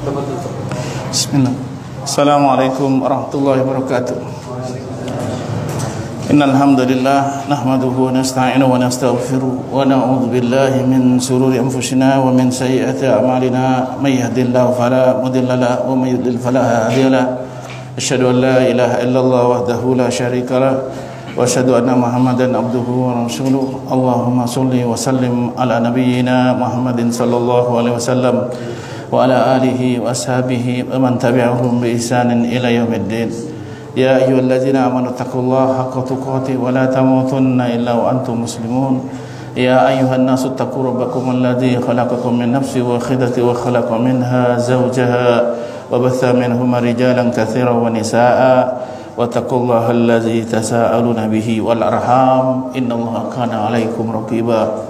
Bismillah. Assalamualaikum warahmatullahi wabarakatuh. Innal hamdalillah nahmaduhu wa nasta'inuhu wa nastaghfiruh wa na'udzu billahi min shururi anfusina wa min sayyiati a'malina may yahdihillahu fala mudilla lahu wa may yudlil fala hadiya lahu. Asyhadu an la ilaha illallah wahdahu la syarika lahu wa asyhadu anna Muhammadan abduhu wa rasuluh. Allahumma shalli wa sallim ala nabiyyina Muhammadin sallallahu alaihi wasallam wa ala alihi wa ashabihi wa man tabi'ahum bi ihsanin ila yaumiddin. Ya ayyuhalladzina amanu taqullaha haqqa tuqatih wa la tamutunna illa wa antum muslimun. Ya ayyuhan nasu taqu rabbakum alladzi khalaqakum min nafsin wahidatin wa khalaqa minha zawjaha wa batha minhuma rijalan katsiran wa nisaa'a wa taqullaha alladzi tasaaluna bihi wal arham innallaha kana 'alaikum raqiba.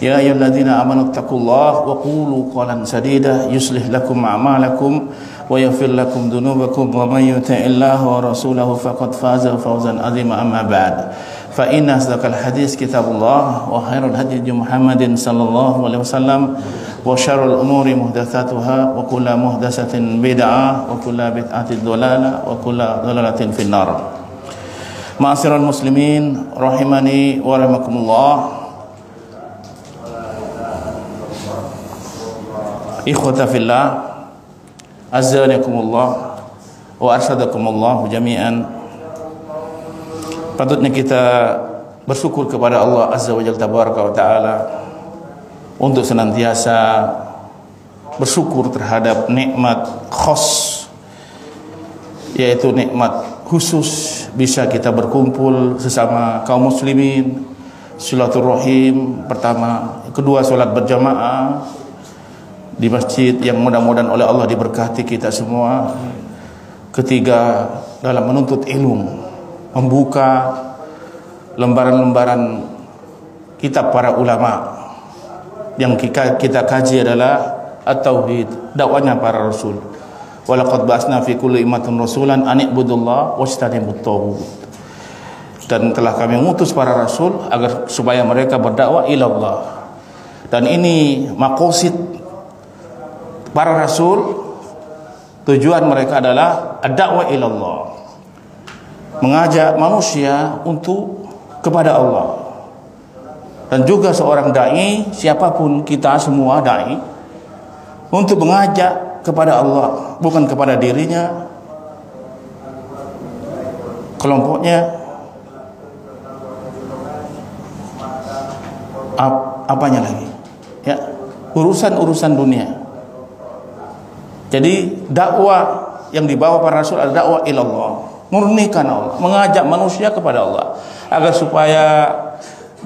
Ya ayyuhalladzina amanu taqullaha wa qulu qawlan sadida yuslih lakum a'malakum wa yaghfir lakum dhunubakum wa may yuti'illaha wa rasulahu faqad faza fawzan 'azima. Amma ba'd, fa inna asdaqal hadits kitabullah wa khairul hadi Muhammadin sallallahu alaihi wasallam wa syarrul umuri muhdatsatuha wa kullu muhdatsatin bid'ah wa kullu bid'atin dhalalah wa kullu dhalalatin finnar. Ma'asyiral muslimin rahimani wa rahimakumullah. Ikhwata fillah, azzanakumullah wa arsyadakumullah jami'an. Patutnya kita bersyukur kepada Allah Azza wa Jalla tabaraka wa taala untuk senantiasa bersyukur terhadap nikmat khas, yaitu nikmat khusus bisa kita berkumpul sesama kaum muslimin, silaturahim pertama, kedua salat berjamaah di masjid yang mudah-mudahan oleh Allah diberkati kita semua, ketiga dalam menuntut ilmu, membuka lembaran-lembaran kitab para ulama. Yang kita kaji adalah at-tauhid, dakwanya para rasul. Walaqad ba'atsna fi kulli ummatin rasulan an i'budullaha wajtanibut taghut. Dan telah kami mengutus para rasul agar supaya mereka berdakwah ila Allah. Dan ini maqasid para rasul, tujuan mereka adalah ad-da'wah ila Allah, mengajak manusia untuk kepada Allah. Dan juga seorang dai, siapapun kita semua dai, untuk mengajak kepada Allah, bukan kepada dirinya, kelompoknya, apanya lagi, ya, urusan-urusan dunia. Jadi dakwah yang dibawa para rasul adalah dakwah ilallah, murnikan Allah, mengajak manusia kepada Allah agar supaya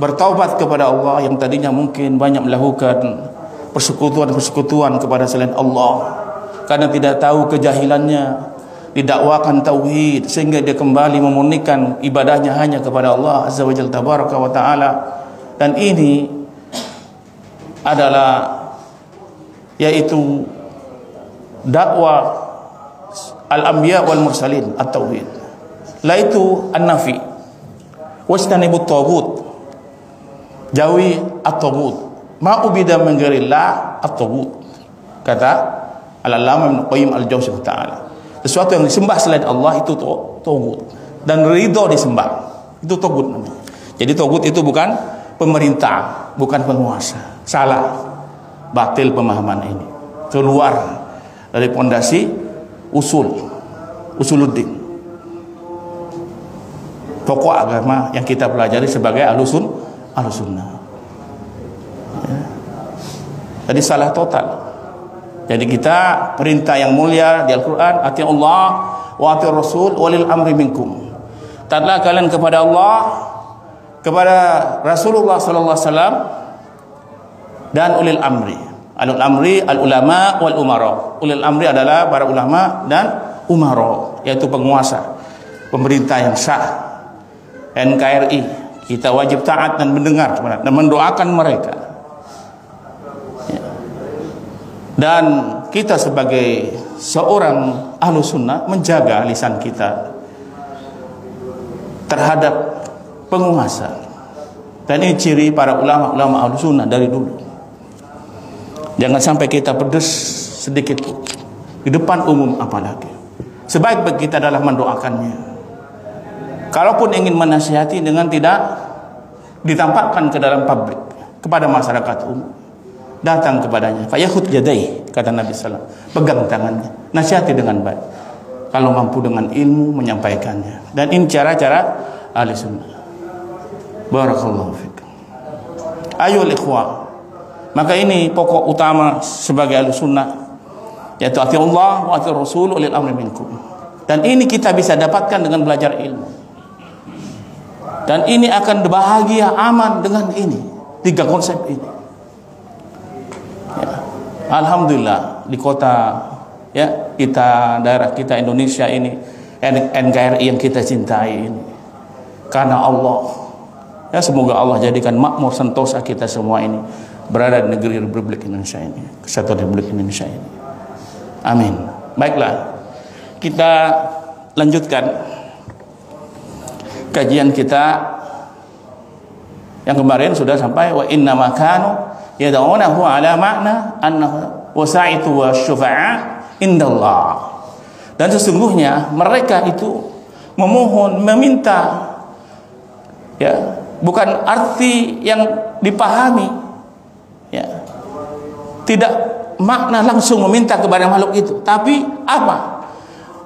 bertaubat kepada Allah yang tadinya mungkin banyak melakukan persekutuan kepada selain Allah karena tidak tahu kejahilannya, didakwakan tauhid sehingga dia kembali memurnikan ibadahnya hanya kepada Allah Azza wa Jalla tabaraka wa taala. Dan ini adalah yaitu dakwah al-anbiya wal mursalin at-tauhid. La itu an-nafi wastanibut taghut, jauhi at-taghut, ma ubida min ghairillah at-taghut. Kata al-allamah Ibnu Qayyim al-Jauziyah taala, sesuatu yang disembah selain Allah itu taghut, dan ridho disembah itu taghut namanya. Jadi taghut itu bukan pemerintah, bukan penguasa. Salah, batil pemahaman ini, keluar dari pondasi usuluddin, pokok agama yang kita pelajari sebagai ahlussunnah. Ya. Jadi salah total. Jadi kita perintah yang mulia di Al-Quran, ati Allah wa ati Rasul walil amri minkum. Taatlah kalian kepada Allah, kepada Rasulullah sallallahu alaihi wasallam, dan ulil amri. Alul amri al-ulama wal umara. Ulil amri adalah para ulama dan umara, yaitu penguasa, pemerintah yang sah. NKRI, kita wajib taat dan mendengar dan mendoakan mereka. Ya. Dan kita sebagai seorang ahlu sunnah menjaga lisan kita terhadap penguasa. Dan ini ciri para ulama-ulama ahlu sunnah dari dulu. Jangan sampai kita pedes sedikit pun. di depan umum apalagi. Sebaik-baik kita adalah mendoakannya. Kalaupun ingin menasihati dengan tidak ditampakkan ke dalam publik, kepada masyarakat umum, datang kepadanya, fayahud yadai, kata Nabi sallallahu alaihi wasallam, pegang tangannya, nasihati dengan baik. Kalau mampu dengan ilmu menyampaikannya. Dan ini cara-cara ahli sunnah. Barakallahu fikum. Ayoul ikhwah, maka ini pokok utama sebagai ahli sunnah, yaitu atiullah wa atir rasul ulil amri minkum. Dan ini kita bisa dapatkan dengan belajar ilmu. Dan ini akan bahagia, aman dengan ini. 3 konsep ini. Ya. Alhamdulillah di kota ya kita, daerah kita Indonesia ini, NKRI yang kita cintai ini, karena Allah, ya semoga Allah jadikan makmur sentosa kita semua ini berada di negeri Republik Indonesia ini, Kesatuan Republik Indonesia ini. Amin. Baiklah, kita lanjutkan kajian kita yang kemarin sudah sampai wa inna ma kanu yad'unahu ala makna annahu wasa'itu wa syufa'a indallah. Dan sesungguhnya mereka itu memohon, meminta, ya, bukan arti yang dipahami, ya, tidak makna langsung meminta kepada makhluk itu, tapi apa?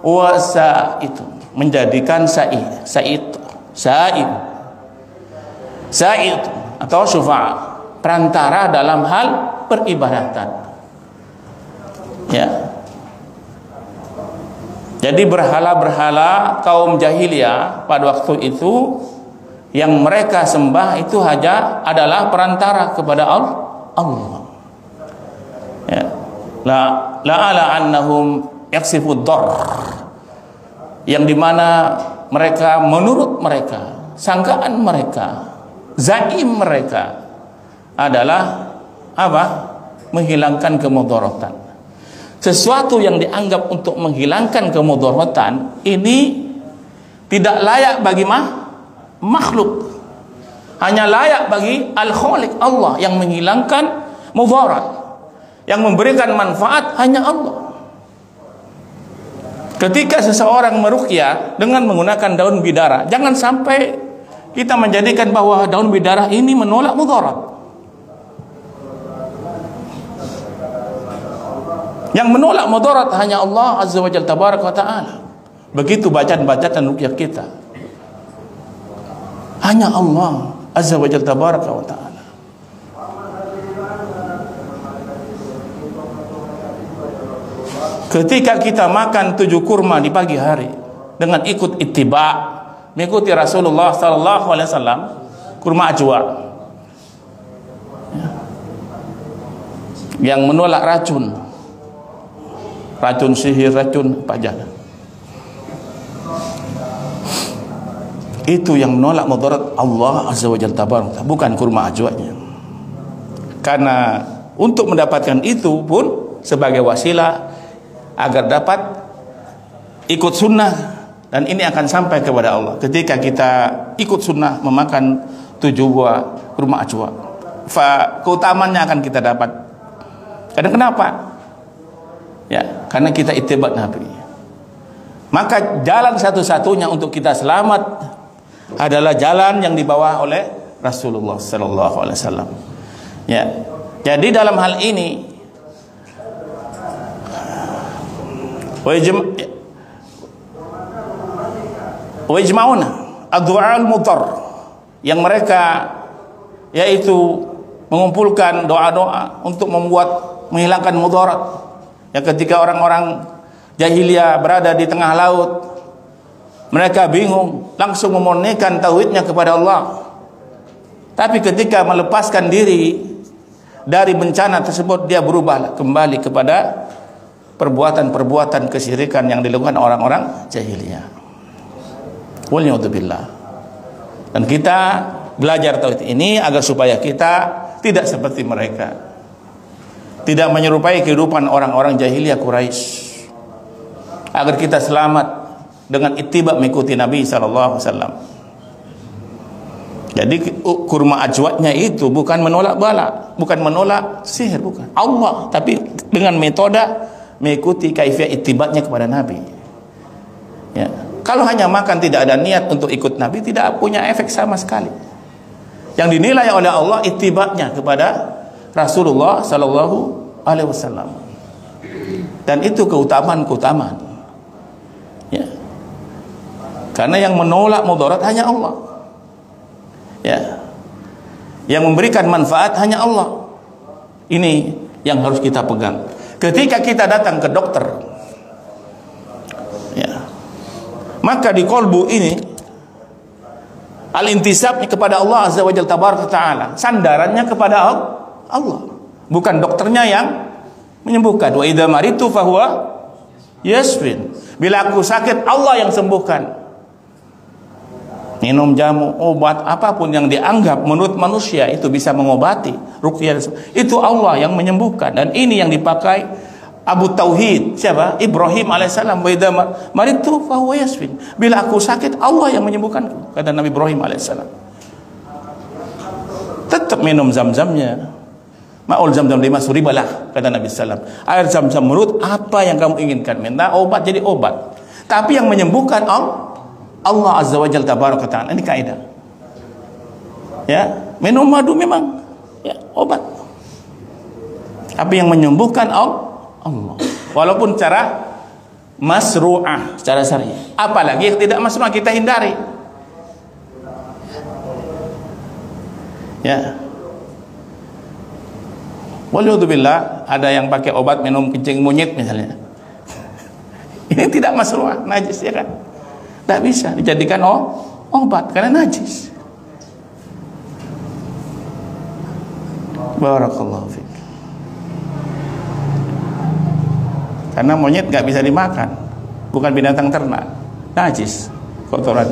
Wasa itu menjadikan sa'id atau syufa' perantara dalam hal peribadatan, ya. Jadi berhala-berhala kaum jahiliyah pada waktu itu yang mereka sembah itu hanya adalah perantara kepada Allah. Ya. La'ala annahum yaksifud dar, yang dimana mereka, menurut mereka, sangkaan mereka, zaim mereka adalah apa? Menghilangkan kemudaratan. Sesuatu yang dianggap untuk menghilangkan kemudaratan ini tidak layak bagi makhluk, hanya layak bagi Al-Khaliq, Allah yang menghilangkan mudarat, yang memberikan manfaat hanya Allah. Ketika seseorang meruqyah dengan menggunakan daun bidara, jangan sampai kita menjadikan bahwa daun bidara ini menolak mudarat. Yang menolak mudarat hanya Allah Azza wa Jalla tabaraka wa ta'ala. Begitu bacaan-bacaan ruqyah kita, hanya Allah Azza wa Jalla tabaraka wa ta'ala. Ketika kita makan 7 kurma di pagi hari dengan ikut ittiba, mengikuti Rasulullah sallallahu alaihi wasallam, kurma ajwa, yang menolak racun sihir, racun pajak, itu yang menolak mudarat Allah Azza wa Jalla tabaraka, bukan kurma ajwanya. Karena untuk mendapatkan itu pun sebagai wasilah agar dapat ikut sunnah, dan ini akan sampai kepada Allah ketika kita ikut sunnah memakan 7 buah kurma ajwa. Keutamaannya akan kita dapat. Karena kenapa? Ya, karena kita ittiba Nabi. Maka jalan satu-satunya untuk kita selamat adalah jalan yang dibawa oleh Rasulullah sallallahu alaihi wasallam. Ya. Jadi dalam hal ini wa ijma'una ad-du'a al-mudhar, yang mereka yaitu mengumpulkan doa-doa untuk menghilangkan mudarat. Ya, ketika orang-orang jahiliyah berada di tengah laut, mereka bingung, langsung memurnikan tauhidnya kepada Allah. Tapi ketika melepaskan diri dari bencana tersebut, dia berubah kembali kepada perbuatan-perbuatan kesyirikan yang dilakukan orang-orang jahiliyah. Waliyadzubillah. Dan kita belajar tauhid ini agar supaya kita tidak seperti mereka, tidak menyerupai kehidupan orang-orang jahiliyah Quraisy, agar kita selamat dengan ittiba mengikuti Nabi sallallahu alaihi wasallam. Jadi kurma ajwanya itu bukan menolak bala, bukan menolak sihir, bukan Allah, tapi dengan metode mengikuti kaifiah ittibatnya kepada Nabi. Ya. Kalau hanya makan tidak ada niat untuk ikut Nabi, tidak punya efek sama sekali. Yang dinilai oleh Allah ittibatnya kepada Rasulullah sallallahu alaihi wasallam. Dan itu keutamaan. Ya. Karena yang menolak mudarat hanya Allah. Ya. Yang memberikan manfaat hanya Allah. Ini yang harus kita pegang. Ketika kita datang ke dokter, ya, maka di kolbu ini al-intisabnya kepada Allah Azza wa Jalla Tabaraka Ta'ala, sandarannya kepada Allah, bukan dokternya yang menyembuhkan. Wa idza maritu fahuwa yasfin. Bila aku sakit, Allah yang sembuhkan. Minum jamu, obat, apapun yang dianggap menurut manusia itu bisa mengobati, ruqyah itu Allah yang menyembuhkan. Dan ini yang dipakai Abu Tauhid, siapa? Ibrahim alaihissalam. Wa idza maritu fahuwa yasfin. Bila aku sakit, Allah yang menyembuhkanku, kata Nabi Ibrahim alaihissalam. Tetap minum zam-zamnya. Ma'ul zam-zam lima suribalah, kata Nabi sallam. Air zam-zam menurut apa yang kamu inginkan. Minta obat jadi obat. Tapi yang menyembuhkan Allah Azza wa Jalla Tabaraka Ta'ala. Ini kaidah. Ya, minum madu memang ya obat. Tapi yang menyembuhkan Allah. Walaupun cara masru'ah, secara syar'i. Apalagi yang tidak masru'ah kita hindari. Ya. Waliyadzubillah, ada yang pakai obat minum kencing monyet misalnya. Ini tidak masru'ah, najis ya kan? Tidak bisa dijadikan obat karena najis. Barakallahu fiik. Karena monyet nggak bisa dimakan, bukan binatang ternak, najis, kotoran.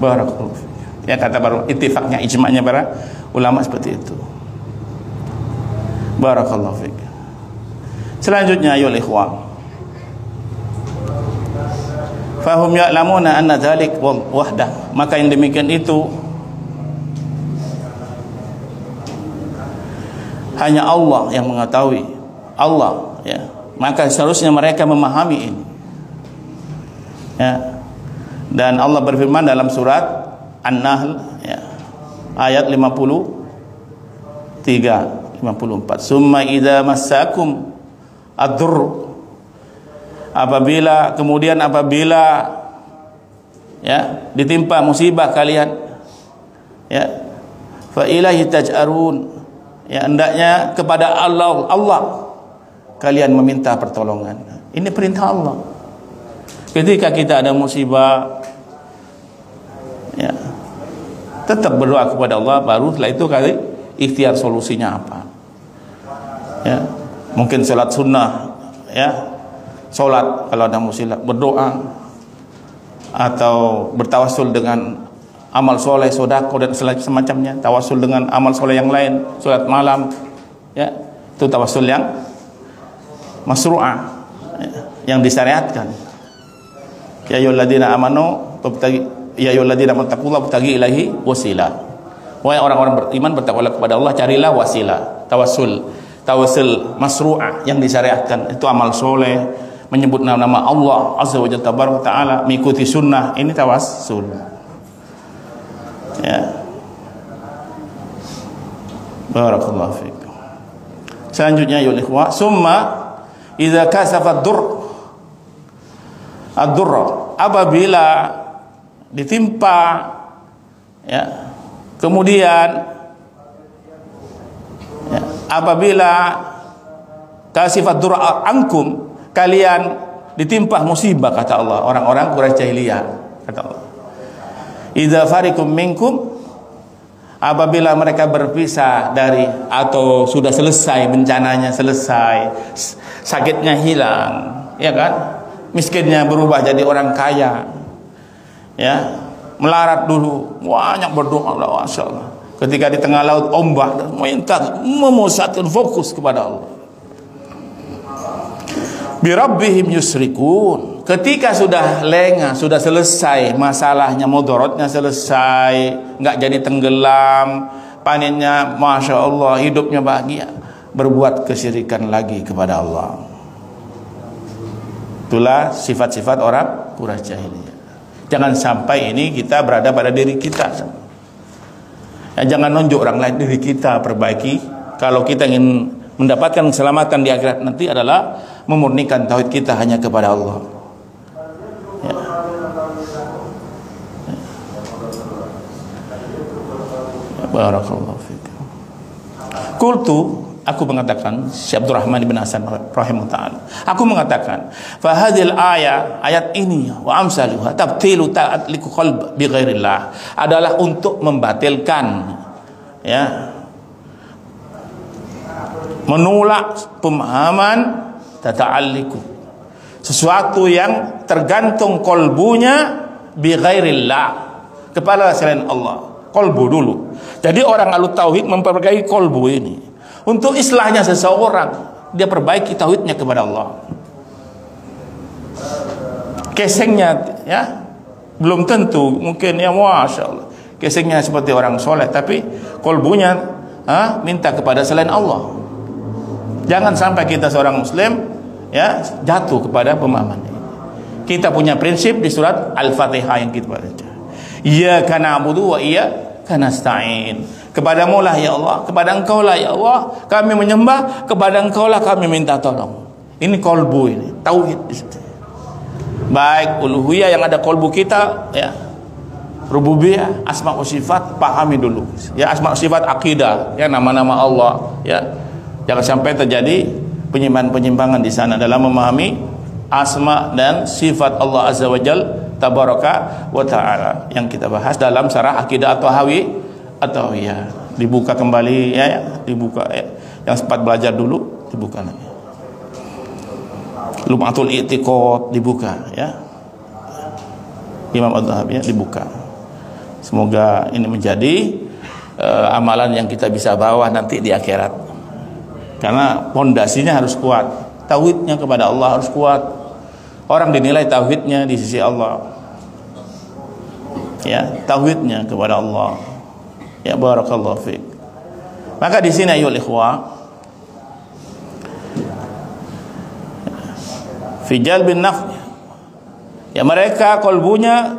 Barakallahu fiik. Ya kata baru ittifaqnya, ijma'nya para ulama seperti itu. Barakallahu fiik. Selanjutnya ayyuhal ikhwan, fahum ya'lamuna anna dzalik wahdah. Maka yang demikian itu hanya Allah yang mengetahui. Allah, ya. Maka seharusnya mereka memahami ini. Ya. Dan Allah berfirman dalam surat An-Nahl, ya, ayat 54. Summa idza massakum ad-durr. Apabila ya ditimpa musibah kalian, ya, fa ilaihi taj'arun, ya, hendaknya kepada Allah kalian meminta pertolongan. Ini perintah Allah. Ketika kita ada musibah, ya, tetap berdoa kepada Allah, baru setelah itu kali ikhtiar solusinya apa. Ya, mungkin salat sunnah, ya, solat kalau ada musibah, berdoa atau bertawassul dengan amal soleh, sodako dan semacamnya, tawassul dengan amal soleh yang lain, solat malam, ya, itu tawassul yang masru'ah, ya, yang disyariatkan. Ya ayyuhalladzina amanu ya ayyuhalladzina taqullaha wabtaghi ilaihi wasilah. Wahai orang-orang beriman, bertakwalah kepada Allah, carilah wasilah, tawassul masru'ah yang disyariatkan, itu amal soleh, menyebut nama Allah Azza wa Jalla Tabaraka Ta'ala, mengikuti sunnah, ini tawassul. Ya. Barakallahu fiik. Selanjutnya ya ikhwah, summa idza kasafa ad-durra, apabila ditimpa, ya, kemudian, ya, apabila kasifat durra ankum, kalian ditimpa musibah, kata Allah, orang-orang Quraisy jahiliyah, kata Allah, idza fariqum minkum, apabila mereka berpisah dari atau sudah selesai bencananya, selesai, sakitnya hilang, ya kan, miskinnya berubah jadi orang kaya, ya, melarat dulu, banyak berdoa, masya Allah, ketika di tengah laut ombak, minta memusatkan fokus kepada Allah. Birabbihim yusrikun, ketika sudah lengah, sudah selesai masalahnya, mudaratnya selesai, nggak jadi tenggelam, panennya masya Allah, hidupnya bahagia, berbuat kesyirikan lagi kepada Allah. Itulah sifat-sifat orang Quraisy jahiliyah. Jangan sampai ini kita berada pada diri kita. Ya, jangan nunjuk orang lain, diri kita perbaiki. Kalau kita ingin mendapatkan keselamatan di akhirat nanti adalah memurnikan tauhid kita hanya kepada Allah. Ya. Barakallahu fiik. Qultu, aku mengatakan, Syekh Abdurrahman bin Hasan rahimahullah ta'ala, aku mengatakan, fa hadhil ayat ini wa amsaluha tabtilu ta'liqu qalb bi ghairillah, adalah untuk membatalkan, ya, menolak pemahaman tata'alliqu, sesuatu yang tergantung kolbunya bi ghairillah, kepada selain Allah. Kolbu dulu. Jadi orang ahlu tauhid memperbaiki kolbu ini. Untuk islahnya seseorang, dia perbaiki tauhidnya kepada Allah. Kesengnya, ya, belum tentu, mungkin ya masya Allah, kesengnya seperti orang soleh, tapi kolbunya minta kepada selain Allah. Jangan sampai kita seorang muslim, ya, jatuh kepada pemahaman ini. Kita punya prinsip di surat Al-Fatihah yang kita baca. Iyyaka na'budu wa iyyaka nasta'in. Kepadamu lah ya Allah, kepada Engkau lah ya Allah kami menyembah, kepada Engkau lah kami minta tolong. Ini kolbu, ini tauhid di situ. Baik uluhiyah yang ada kolbu kita, ya, rububiyah, asma wa sifat, pahami dulu. Ya, asma wa sifat akidah, ya, nama-nama Allah, ya. Jangan sampai terjadi penyimpangan-penyimpangan di sana dalam memahami asma dan sifat Allah Azza wa Jalla tabaraka wa ta'ala yang kita bahas dalam syarah akidah atau ya, dibuka kembali, ya, dibuka, ya. Yang sempat belajar dulu dibuka lagi. Lum'atul I'tiqad dibuka, ya. Imam Az-Zahabi, ya, dibuka. Semoga ini menjadi amalan yang kita bisa bawa nanti di akhirat. Karena pondasinya harus kuat. Tauhidnya kepada Allah harus kuat. Orang dinilai tauhidnya di sisi Allah, ya, tauhidnya kepada Allah, ya, barakallahu fiik. Maka di sini ayyuhal ikhwah, fi jalbin naf', ya, mereka kolbunya,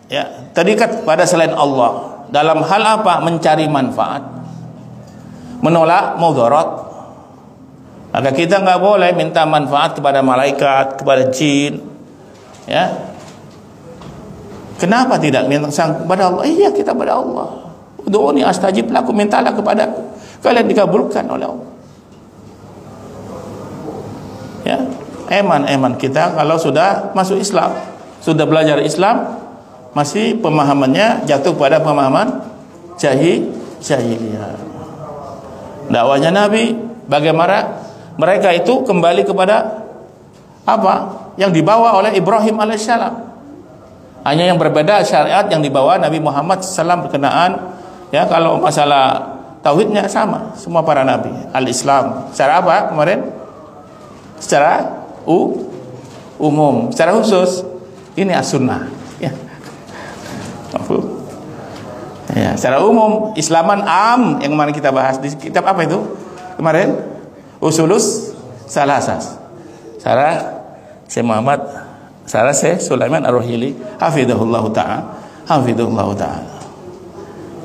ya, terikat pada selain Allah dalam hal apa? Mencari manfaat, menolak mudarat. Maka kita nggak boleh minta manfaat kepada malaikat, kepada jin, ya. Kenapa tidak minta kepada Allah? Iya, kita kepada Allah. Ud'uni astajib lakum, mintalah kepadaku, kalian dikabulkan oleh Allah. Ya, eman kita kalau sudah masuk Islam, sudah belajar Islam, masih pemahamannya jatuh pada pemahaman jahiliyah. Dakwahnya Nabi bagaimana? Mereka itu kembali kepada apa yang dibawa oleh Ibrahim alaihissalam. Hanya yang berbeda syariat yang dibawa Nabi Muhammad SAW berkenaan, ya, kalau masalah tauhidnya sama semua para nabi. Al-Islam secara apa kemarin? Secara umum, secara khusus ini as-sunnah, ya. Ya, secara umum Islaman am yang kemarin kita bahas di kitab apa itu kemarin? Usulus Salasas, Sarah Syekh Muhammad, Sarah Syekh Sulaiman Ar-Ruhili hafizahullah ta'ala,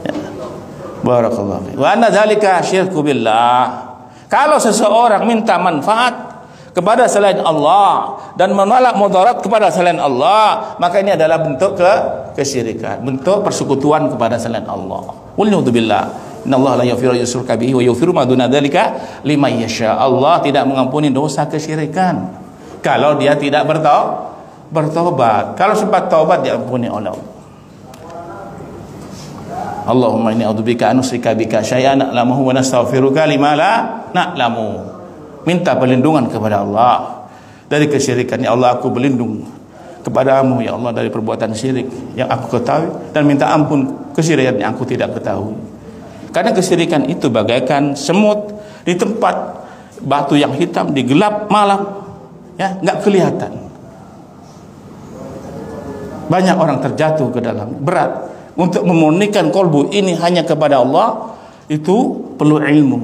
ya. Barakallahu fiik. Wa anna dzalika syirku billah. Kalau seseorang minta manfaat kepada selain Allah dan menolak mudarat kepada selain Allah, maka ini adalah bentuk kesyirikan, bentuk persekutuan kepada selain Allah. Waliyuzubillah. Innallaha la yaghfiru yusyraka bihi wa yaghfiru ma duna dzalika liman yasha. Allah tidak mengampuni dosa kesyirikan kalau dia tidak bertobat. Kalau sempat taubat diampuni oleh Allah. Allahumma inni a'udzubika an usyrika bika syai'an na'lamuhu wa nastaghfiruka lima la na'lamu. Minta perlindungan kepada Allah dari kesyirikan. Ya Allah, aku berlindung kepadamu ya Allah dari perbuatan syirik yang aku ketahui, dan minta ampun kesyirikan yang aku tidak ketahui. Karena kesyirikan itu bagaikan semut di tempat batu yang hitam di gelap malam, ya, nggak kelihatan. Banyak orang terjatuh ke dalam. Berat untuk memurnikan kolbu ini hanya kepada Allah, itu perlu ilmu,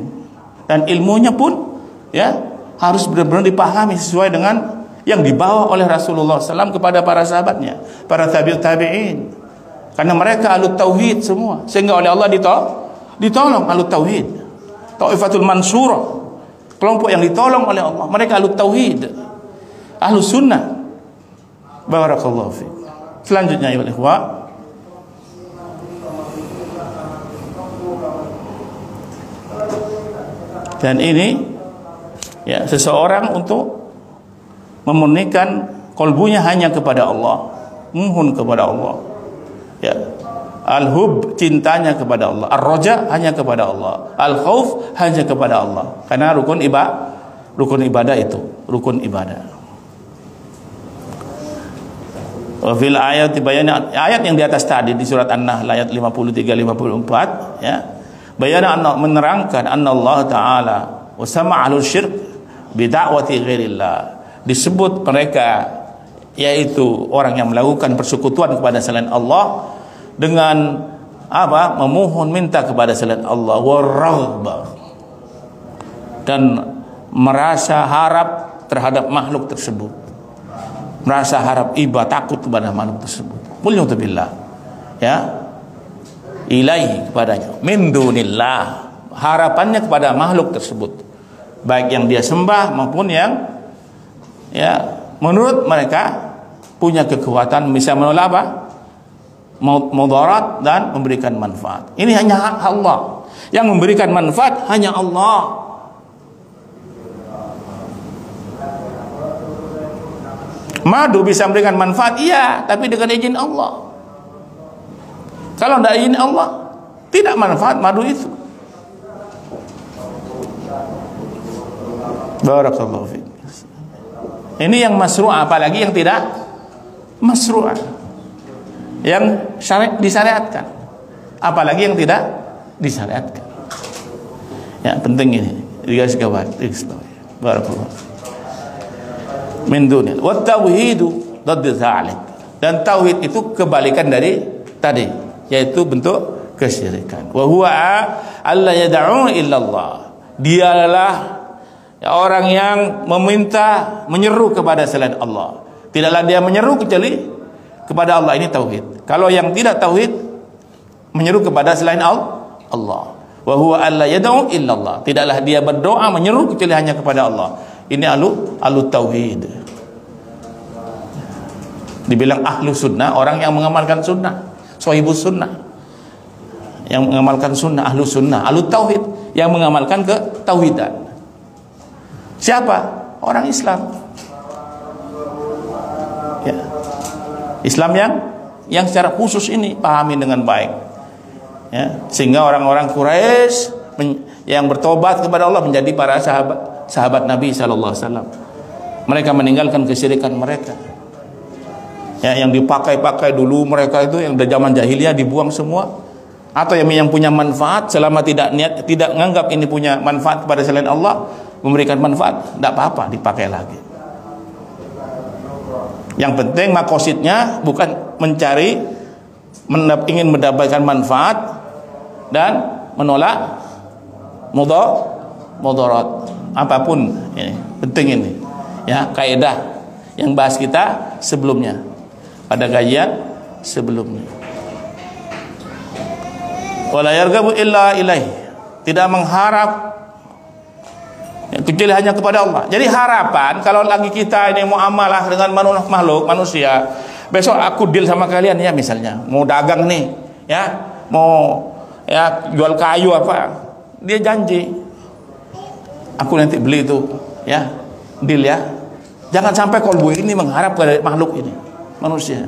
dan ilmunya pun, ya, harus benar-benar dipahami sesuai dengan yang dibawa oleh Rasulullah SAW kepada para sahabatnya, para tabi'in. Karena mereka ahlu tauhid semua, sehingga oleh Allah ditolong ahlu tauhid. Taifatul Mansurah, kelompok yang ditolong oleh Allah. Mereka ahlu tauhid, ahlu sunnah. Barakallahu fiik. Selanjutnya ya ikhwah, dan ini ya, seseorang untuk memurnikan kolbunya hanya kepada Allah, mohon kepada Allah. Ya, al-hub cintanya kepada Allah, ar-raja hanya kepada Allah, al-khauf hanya kepada Allah. Karena rukun ibadah itu, rukun ibadah. Wa fil ayat ayat yang di atas tadi di surat An-Nahl ayat 53 54 ya. Bayana anna, menerangkan anna Allah Ta'ala wa sama'alul syirk bida'wati ghairillah. Disebut mereka yaitu orang yang melakukan persekutuan kepada selain Allah dengan apa? Memohon minta kepada selain Allah, waraghbah, dan merasa harap terhadap makhluk tersebut, merasa harap iba, takut kepada makhluk tersebut. Mulyadubillah ya, ilaihi kepadanya, min dunillah, harapannya kepada makhluk tersebut, baik yang dia sembah maupun yang ya menurut mereka punya kekuatan bisa menolak apa? Mudarat dan memberikan manfaat. Ini hanya hak Allah. Yang memberikan manfaat hanya Allah. Madu bisa memberikan manfaat, iya, tapi dengan izin Allah. Kalau tidak izin Allah, tidak manfaat madu itu. Barakallahu fiik. Ini yang masru'ah, apalagi yang tidak masru'ah, yang disyariatkan, apalagi yang tidak disyariatkan. Ya, penting ini digaris bawah. Barakallahu min dunil. Wa tauhidu dadd dzalik. Dan tauhid itu kebalikan dari tadi, yaitu bentuk kesyirikan. Wa huwa alla yad'u illallah. Dialah orang yang meminta, menyeru kepada selain Allah. Tidaklah dia menyeru kecuali kepada Allah. Ini tauhid. Kalau yang tidak tauhid, menyeru kepada selain Allah. Wa huwa alla yad'u illallah. Tidaklah dia berdoa menyeru kecuali hanya kepada Allah. Ini ahlu tauhid. Dibilang ahlu sunnah, orang yang mengamalkan sunnah, shahibus sunnah, yang mengamalkan sunnah, ahlu sunnah, ahlu tauhid, yang mengamalkan ketauhidan. Siapa? Orang Islam. Ya. Islam yang secara khusus ini pahami dengan baik. Ya. Sehingga orang-orang Quraisy yang bertobat kepada Allah menjadi para sahabat Nabi sallallahu alaihi wasallam. Mereka meninggalkan kesyirikan mereka. Ya, yang dipakai-pakai dulu mereka itu yang dari zaman jahiliyah dibuang semua. Atau yang punya manfaat, selama tidak menganggap ini punya manfaat kepada selain Allah, memberikan manfaat, tidak apa-apa, dipakai lagi. Yang penting makosidnya bukan mencari, ingin mendapatkan manfaat dan menolak mudarat apapun. Ini penting ini ya, kaidah yang bahas kita sebelumnya pada kajian sebelumnya. Wala yarghabu illa ilaih, tidak mengharap kecuali hanya kepada Allah. Jadi harapan kalau lagi kita ini muamalah dengan makhluk manusia, besok aku deal sama kalian ya, misalnya mau dagang nih ya, mau ya jual kayu apa, dia janji aku nanti beli itu ya, deal ya. Jangan sampai kolbu ini mengharap kepada makhluk ini, manusia.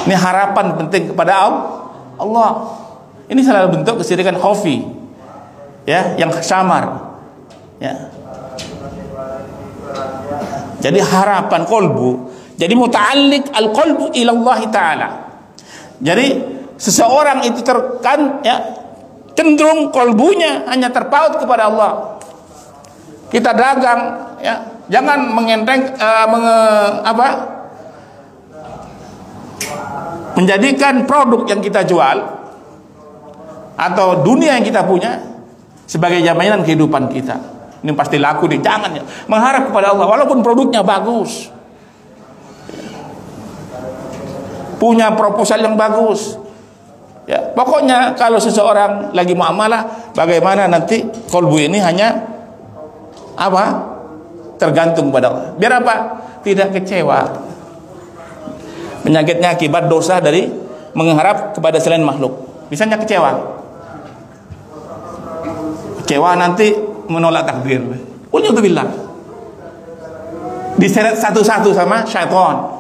Ini harapan penting kepada Allah. Ini salah bentuk kesyirikan khafi ya, yang samar ya. Jadi harapan kolbu, jadi muta'alliq al-qalbu ila Allah Ta'ala. Jadi seseorang itu ya, cenderung kolbunya hanya terpaut kepada Allah. Kita dagang ya, jangan menjadikan produk yang kita jual atau dunia yang kita punya sebagai jaminan kehidupan kita. ini pasti laku nih. Jangan ya. Mengharap kepada Allah walaupun produknya bagus. Punya proposal yang bagus. Ya, pokoknya kalau seseorang lagi muamalah, bagaimana nanti kolbu ini hanya apa? Tergantung pada Allah. Biar apa? Tidak kecewa. Penyakitnya akibat dosa dari mengharap kepada selain makhluk. Misalnya kecewa. Kecewa nanti menolak takdir. Waliyadzubillah. Diseret satu-satu sama syaitan.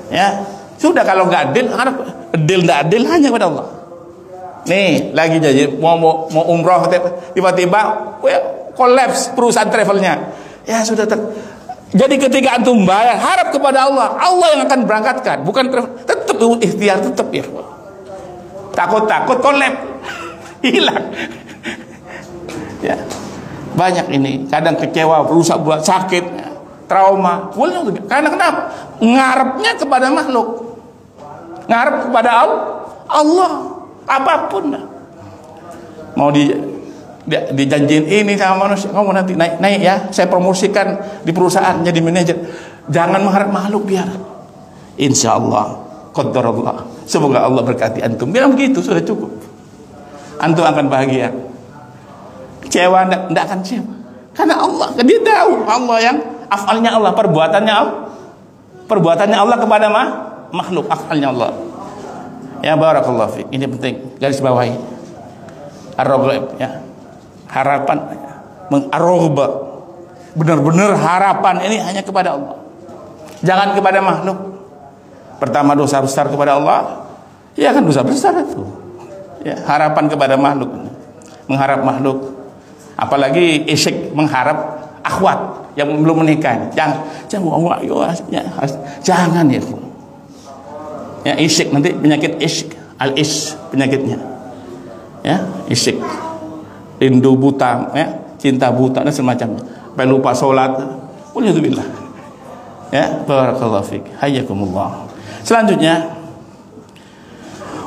Ya, sudah kalau nggak adil, harap adil nggak adil hanya kepada Allah. Nih lagi jadi mau umroh tiba-tiba kolaps perusahaan travelnya. Ya sudah jadi ketika antum bayar harap kepada Allah, Allah yang akan berangkatkan, bukan tetap ikhtiar tetap ya. Takut kolaps hilang. Ya banyak ini kadang kecewa, berusaha buat sakit, trauma. Karena kenapa? Ngarepnya kepada makhluk, ngarep kepada Allah apapun. Mau dijanjiin ini sama manusia, kamu nanti naik ya, saya promosikan di perusahaan jadi manajer. Jangan mengharap makhluk, biar insya Allah qadarullah, semoga Allah berkati antum. Bilang begitu sudah cukup, antum akan bahagia. Kecewa tidak akan kecewa karena Allah, dia tahu Allah yang afalnya Allah, perbuatannya Allah kepada makhluk, afalnya Allah. Ya barakallahu fiik. Ini penting garis bawahi. Ar-raghbah ya. Harapan ar-raghbah. Benar-benar harapan ini hanya kepada Allah. Jangan kepada makhluk. Pertama dosa besar kepada Allah. Ya kan dosa besar itu. Ya, harapan kepada makhluk. Mengharap makhluk. Apalagi isyik mengharap akhwat yang belum menikah. Jangan ya. Ya isyik, nanti penyakit isyik, al-ish penyakitnya. Ya, isyik. Rindu buta, ya, cinta buta dan semacamnya. Sampai lupa salat. Waliyadzubillah. Ya, barakallahu fiik. Hayyakumullah. Selanjutnya,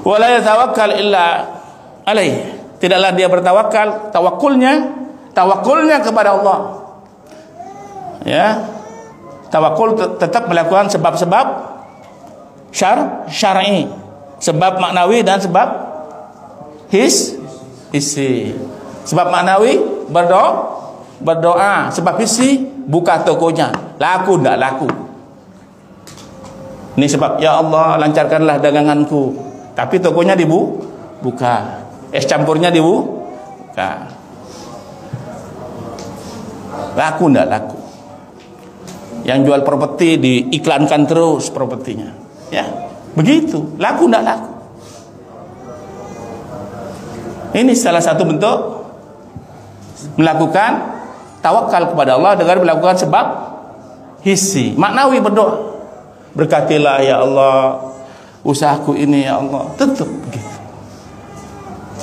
wala yatawakkal illa alaih. Tidaklah dia bertawakal, tawakulnya kepada Allah. Ya, tawakul tetap melakukan sebab-sebab syar'i, sebab maknawi dan sebab hissi. Sebab maknawi berdoa, sebab hissi buka tokonya, laku enggak laku. Ini sebab, ya Allah lancarkanlah daganganku, tapi tokonya dibuka, es campurnya dibuka, laku enggak laku. Yang jual properti diiklankan terus propertinya, ya begitu, laku enggak laku. Ini salah satu bentuk melakukan tawakal kepada Allah dengan melakukan sebab hissi. Maknawi berdoa, berkatilah ya Allah usahaku ini ya Allah, tetap begitu.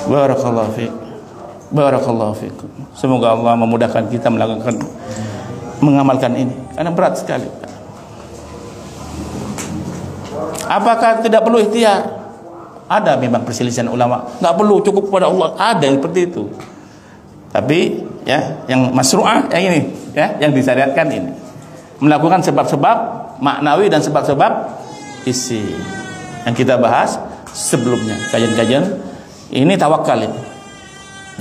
Barakallahu fiik. Barakallahu fiikum. Semoga Allah memudahkan kita mengamalkan ini, karena berat sekali. Apakah tidak perlu ikhtiar? Ada memang perselisihan ulama, nggak perlu, cukup kepada Allah. Ada yang seperti itu. Tapi ya, yang masru'ah yang ini, ya, yang disyariatkan ini, melakukan sebab-sebab maknawi dan sebab-sebab isi yang kita bahas sebelumnya, kajian-kajian ini tawakal ini.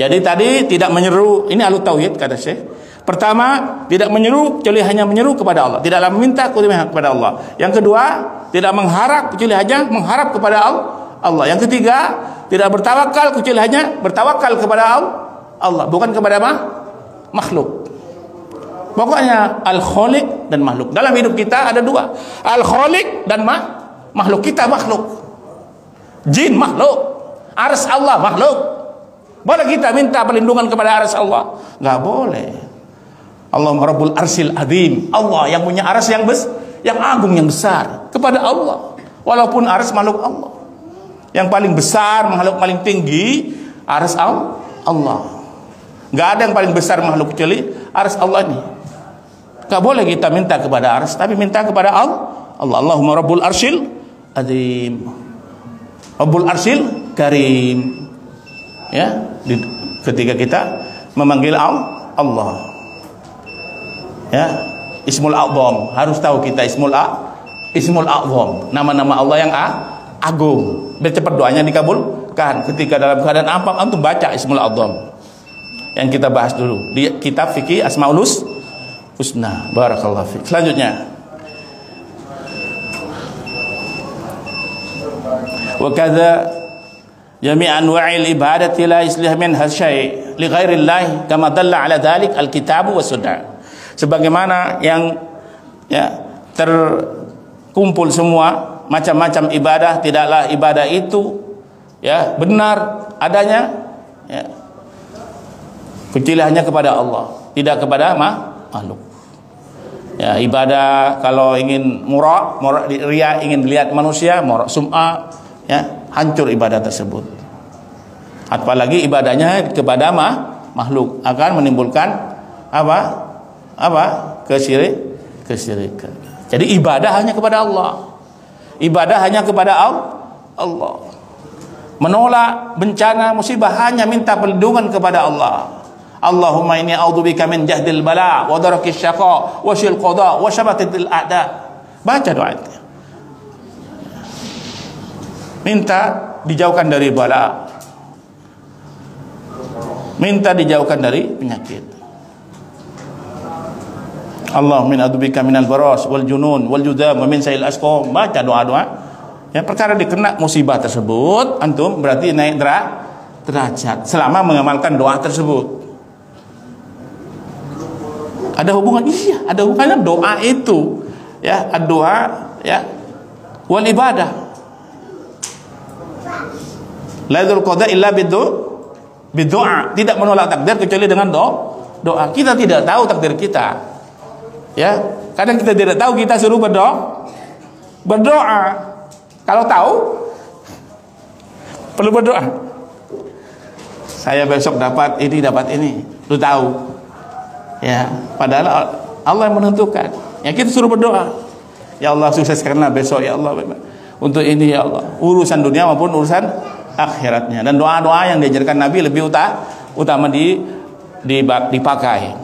Jadi tadi tidak menyeru, ini ahlu tauhid kata Syekh. Pertama, tidak menyeru kecuali hanya menyeru kepada Allah, tidaklah meminta kepada Allah. Yang kedua, tidak mengharap kecuali hanya mengharap kepada Allah. Yang ketiga, tidak bertawakal kecuali hanya bertawakal kepada Allah, bukan kepada makhluk. Pokoknya al-khaliq dan makhluk. Dalam hidup kita ada dua, al-khaliq dan makhluk. Kita makhluk, jin makhluk, arsy Allah makhluk. Boleh kita minta perlindungan kepada arsy Allah? Nggak boleh. Allahumma rabbul arsyil azim, Allah yang punya arsy yang agung, yang besar, kepada Allah. Walaupun arsy makhluk Allah, yang paling besar, makhluk paling tinggi, arsy Allah. Nggak ada yang paling besar makhluk kecuali arsy Allah ini. Nggak boleh kita minta kepada arsy, tapi minta kepada Allah. Allahumma rabbul arsyil azim, rabbul arsyil karim. Ya, ketika kita memanggil Allah. Ya, Ismul A'zam, harus tahu kita Ismul A'zam, nama-nama Allah yang agung. Biar cepat doanya dikabulkan. Ketika dalam keadaan apa, antum baca Ismul A'zam. Yang kita bahas dulu di kitab fikih Asmaul Husna. Barakallahu fiik. Selanjutnya, wa kadza jami' anwa'il ibadati la yuslih minha syai' li ghairillah kama dalla ala dzalik alkitab was sunnah. Sebagaimana yang terkumpul semua macam-macam ibadah, tidaklah ibadah itu benar adanya kecuali hanya kepada Allah, tidak kepada makhluk. Ya, ibadah kalau ingin murah riya, ingin dilihat manusia, murah sum'ah, hancur ibadah tersebut. Apalagi ibadahnya kepada makhluk akan menimbulkan kesyirikan. Jadi ibadah hanya kepada Allah. Ibadah hanya kepada Allah. Menolak bencana musibah hanya minta perlindungan kepada Allah. Allahumma inni a'udzubika min jahdil bala wa darakis syaqa wa syil qada wa syamatatil a'da. Baca doa itu. Minta dijauhkan dari bala, minta dijauhkan dari penyakit. Allahumma a'udzubika minal baras wal junun wal judam wa min sayil asqam. Baca doa-doa. Ya, perkara dikena musibah tersebut, antum berarti naik derajat selama mengamalkan doa tersebut. Ada hubungan? Iya, ada hubungannya doa itu. Ya, doa wal ibadah. La yadul qada illa bidu'a. Tidak menolak takdir kecuali dengan doa. Kita tidak tahu takdir kita. Ya, kadang kita tidak tahu, kita suruh berdoa. Kalau tahu perlu berdoa. Saya besok dapat ini. Lu tahu. Ya, padahal Allah yang menentukan. Ya, kita suruh berdoa. Ya Allah, sukseskanlah besok ya Allah. Untuk ini ya Allah, urusan dunia maupun urusan akhiratnya. Dan doa-doa yang diajarkan Nabi lebih utama dipakai,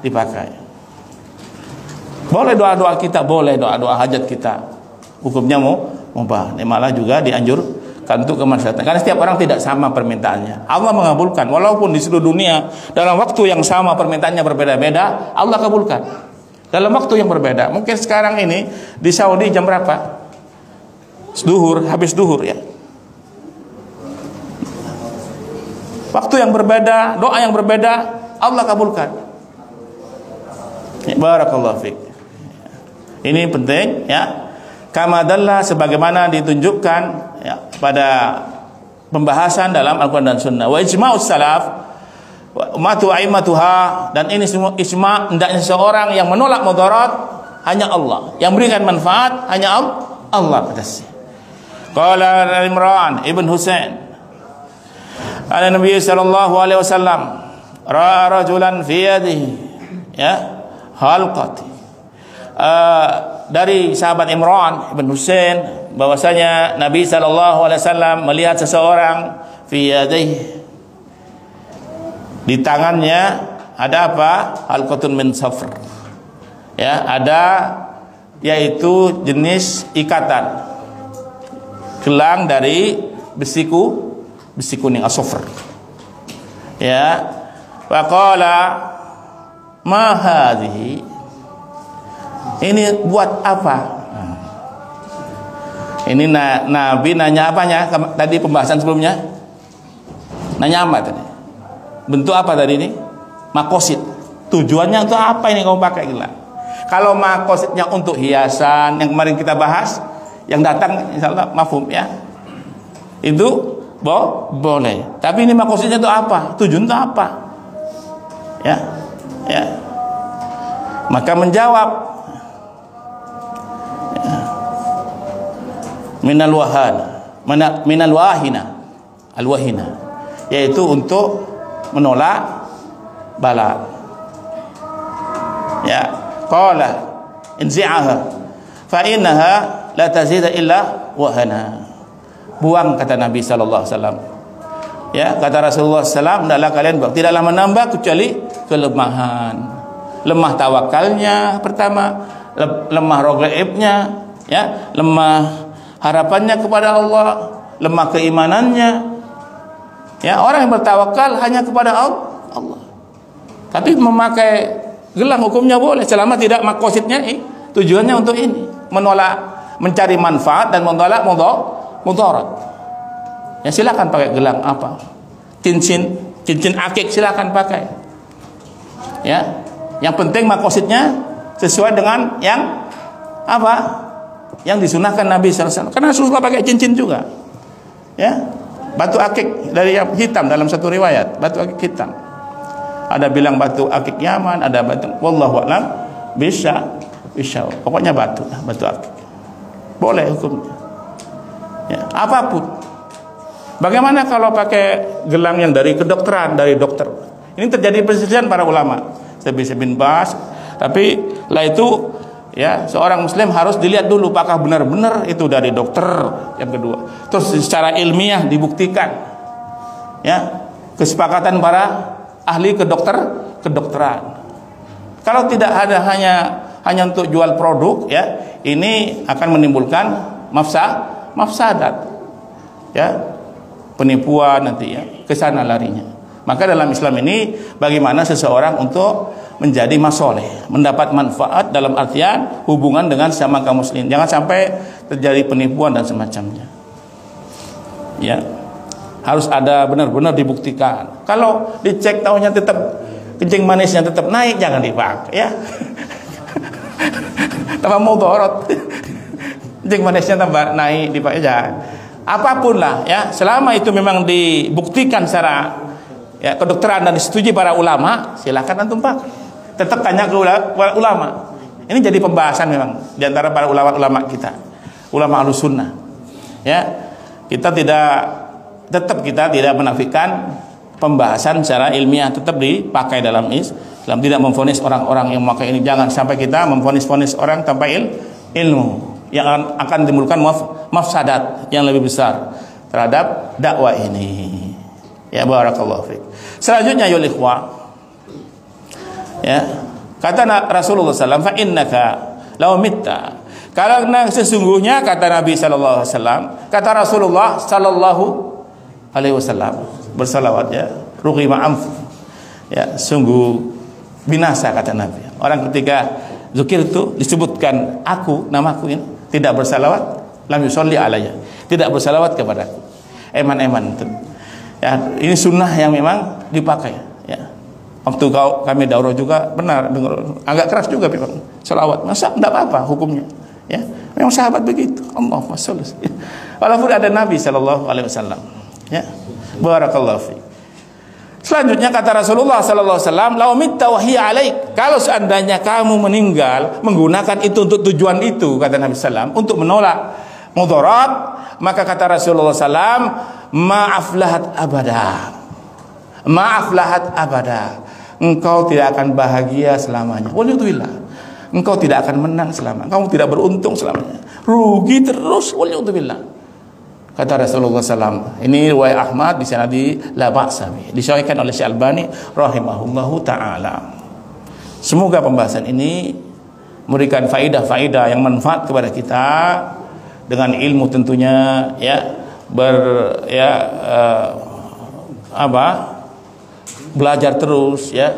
dipakai. Boleh doa-doa kita, boleh doa-doa hajat kita. Hukumnya mubah. Malah juga dianjurkan untuk kemaslahatan. Karena setiap orang tidak sama permintaannya. Allah mengabulkan walaupun di seluruh dunia dalam waktu yang sama permintaannya berbeda-beda, Allah kabulkan. Dalam waktu yang berbeda. Mungkin sekarang ini di Saudi jam berapa? Habis duhur ya. Waktu yang berbeda, doa yang berbeda, Allah kabulkan. Barakallahu fiik. Ini penting ya. Kama dalla, sebagaimana ditunjukkan pada pembahasan dalam Al-Qur'an dan Sunnah. Wa ijma'us salaf wa ummatu a'immatuha, dan ini semua ijma' hendaknya seseorang yang menolak mudarat hanya Allah, yang berikan manfaat hanya Allah. Qala Imran ibn Husain ala Nabi sallallahu alaihi wasallam ra'a rajulan fi yadihi halqati. Dari sahabat Imran ibn Husain bahwasanya Nabi sallallahu alaihi wasallam melihat seseorang fi yadihi, di tangannya ada apa? Halqatun min safr. Ya, ada yaitu jenis ikatan, gelang dari besi kuning asofr. Ya, waqala ma hadhihi, ini buat apa? Ini Nabi nanya apanya? Tadi pembahasan sebelumnya nanya apa tadi? Bentuk apa tadi ini? Makosid. Tujuannya untuk apa ini kamu pakai gelang? Kalau makosidnya untuk hiasan yang kemarin kita bahas, yang datang insyaallah mafhum ya, itu boleh. Tapi ini maksudnya itu apa? Tujuan itu apa? Ya. Maka menjawab minal wahina, yaitu untuk menolak bala. Ya, qala inzi'aha fa innaha la tazida illa wahana. Buang, kata Nabi sallallahu alaihi wasallam. Ya, kata Rasulullah SAW, tidaklah menambah kecuali kelemahan. Lemah tawakalnya pertama, lemah rogaibnya, ya, lemah harapannya kepada Allah, lemah keimanannya. Ya, orang yang bertawakal hanya kepada Allah. Tapi memakai gelang hukumnya boleh selama tidak makosidnya tujuannya untuk ini, menolak, mencari manfaat dan menolak mudarat. Ya, silakan pakai gelang apa? Cincin akik silakan pakai. Ya. Yang penting makosidnya sesuai dengan yang apa? Yang disunahkan Nabi sallallahu alaihi wasallam. Karena Rasulullah pakai cincin juga. Ya. Batu akik dari yang hitam dalam satu riwayat, batu akik hitam. Ada bilang batu akik Yaman, ada batu wallahu a'lam bisa. Pokoknya batu akik. Boleh hukumnya. Ya, apapun. Bagaimana kalau pakai gelang yang dari kedokteran, dari dokter? Ini terjadi perselisihan para ulama. Syekh bin Baz, tapi lah itu ya, seorang muslim harus dilihat dulu apakah benar-benar itu dari dokter. Yang kedua, terus secara ilmiah dibuktikan. Ya, kesepakatan para ahli kedokteran. Kalau tidak ada hanya untuk jual produk, ya, ini akan menimbulkan mafsadat. Ya. Penipuan nanti, ya, ke sana larinya. Maka dalam Islam ini bagaimana seseorang untuk menjadi masoleh, mendapat manfaat dalam artian hubungan dengan sesama kaum muslim. Jangan sampai terjadi penipuan dan semacamnya. Ya. Harus ada benar-benar dibuktikan. Kalau dicek tahunya tetap kencing manisnya tetap naik, jangan dipakai, ya. Tambah mudarat. Kencing manisnya tambah naik, dipakai jangan. Apapun lah, ya, selama itu memang dibuktikan secara, ya, kedokteran dan disetujui para ulama, silakan antum pakai. Tetap tanya ke ulama. Ini jadi pembahasan memang di antara para ulama kita, ulama Ahlussunnah. Ya, kita tidak menafikan pembahasan secara ilmiah, tetap dipakai dalam Islam, tidak memvonis orang-orang yang memakai ini. Jangan sampai kita memvonis orang tanpa ilmu yang akan menimbulkan mafsadat yang lebih besar terhadap dakwah ini. Ya, barakallahu fiik. Selanjutnya ya ikhwah, ya, kata Rasulullah SAW, fa innaka law mitta, karena sesungguhnya kata Nabi sallallahu alaihi wasallam, kata Rasulullah sallallahu alaihi wasallam bersalawat, ya, rughima anf, ya, sungguh binasa kata Nabi orang ketika zukirtu, disebutkan aku, namaku ini, tidak bersalawat, lam yusolli alayya, tidak bersalawat kepadaku, eman itu. Ya, ini sunnah yang memang dipakai. Ya, waktu kami daurah juga benar, agak keras juga memang salawat, masa tidak apa-apa hukumnya. Ya, memang sahabat begitu. Allahumma sholli. Walaupun ada Nabi sallallahu alaihi wasallam. Ya, barakallahu fiik. Selanjutnya kata Rasulullah sallallahu alaihi wasallam, "Lau mitta wa hiya alaik." Kalau seandainya kamu meninggal menggunakan itu untuk tujuan itu, kata Nabi sallam, untuk menolak mudarat, maka kata Rasulullah sallam, "Ma'aflahat abada." Ma'aflahat abada. Engkau tidak akan bahagia selamanya. Waliyadzubillah. Engkau tidak akan menang selamanya. Kamu tidak beruntung selamanya. Rugi terus. Waliyadzubillah. Kata Rasulullah SAW. Ini riwayat Ahmad di sanadi la ba'sa bih, disahihkan oleh Syekh Albani rahimahullahu taala. Semoga pembahasan ini memberikan faedah-faedah yang manfaat kepada kita dengan ilmu tentunya, ya, belajar terus, ya,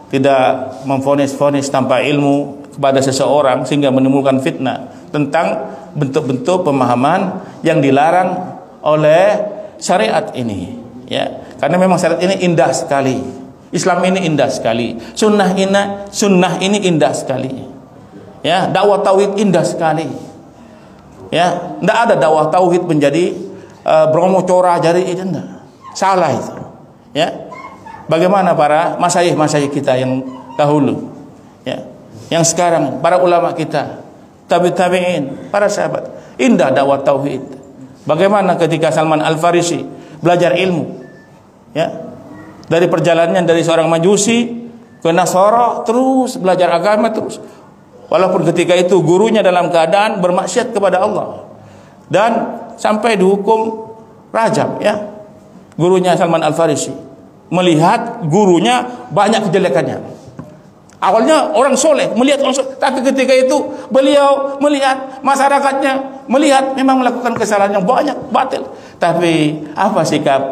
tidak memvonis-vonis tanpa ilmu kepada seseorang sehingga menimbulkan fitnah tentang bentuk-bentuk pemahaman yang dilarang oleh syariat ini, ya, karena memang syariat ini indah sekali, Islam ini indah sekali, sunnah ini indah sekali, ya, dakwah tauhid indah sekali, ya, tidak ada dakwah tauhid menjadi Bromo Cora jari itu, enggak, salah itu, ya. Bagaimana para masyayikh kita yang dahulu, ya, yang sekarang para ulama kita, tabi'in, para sahabat, indah dakwah tauhid. Bagaimana ketika Salman Al-Farisi belajar ilmu, ya, dari perjalanannya dari seorang Majusi ke Nasara, terus belajar agama terus, walaupun ketika itu gurunya dalam keadaan bermaksiat kepada Allah dan sampai dihukum rajam, ya, gurunya Salman Al-Farisi, melihat gurunya banyak kejelekannya. Awalnya orang soleh, melihat orang soleh, tapi ketika itu beliau melihat masyarakatnya, melihat memang melakukan kesalahan yang banyak, batil. Tapi apa sikap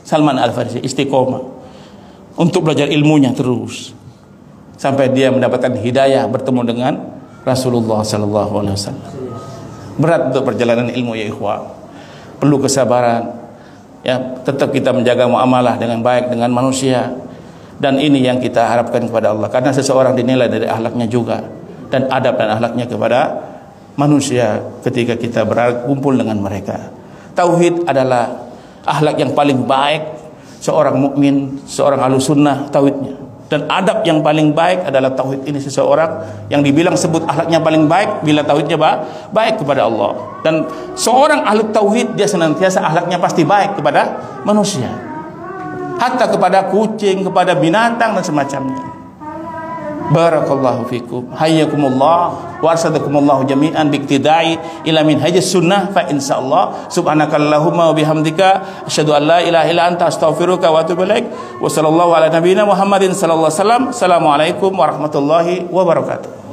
Salman Al-Farisi? Istiqomah untuk belajar ilmunya terus sampai dia mendapatkan hidayah, bertemu dengan Rasulullah sallallahu alaihi wasallam. Berat untuk perjalanan ilmu, ya ikhwah. Perlu kesabaran. Ya, tetap kita menjaga muamalah dengan baik dengan manusia. Dan ini yang kita harapkan kepada Allah, karena seseorang dinilai dari akhlaknya juga, dan adab dan akhlaknya kepada manusia ketika kita berkumpul dengan mereka. Tauhid adalah akhlak yang paling baik seorang mukmin, seorang ahlussunnah tauhidnya. Dan adab yang paling baik adalah tauhid ini. Seseorang yang dibilang sebut akhlaknya paling baik bila tauhidnya baik kepada Allah. Dan seorang ahli tauhid dia senantiasa akhlaknya pasti baik kepada manusia, hatta kepada kucing, kepada binatang dan semacamnya. Barakallahu fikum, hayyakumullah wa arsadakumullahu jami'an biiqtidai ila minhajis sunnah. Fa insyaallah subhanakallahumma wa bihamdika asyhadu an la ilaha illa anta astaghfiruka wa atubu ilaik. Wa sallallahu ala nabiyyina Muhammadin sallallahu alaihi wasallam. Assalamualaikum warahmatullahi wabarakatuh.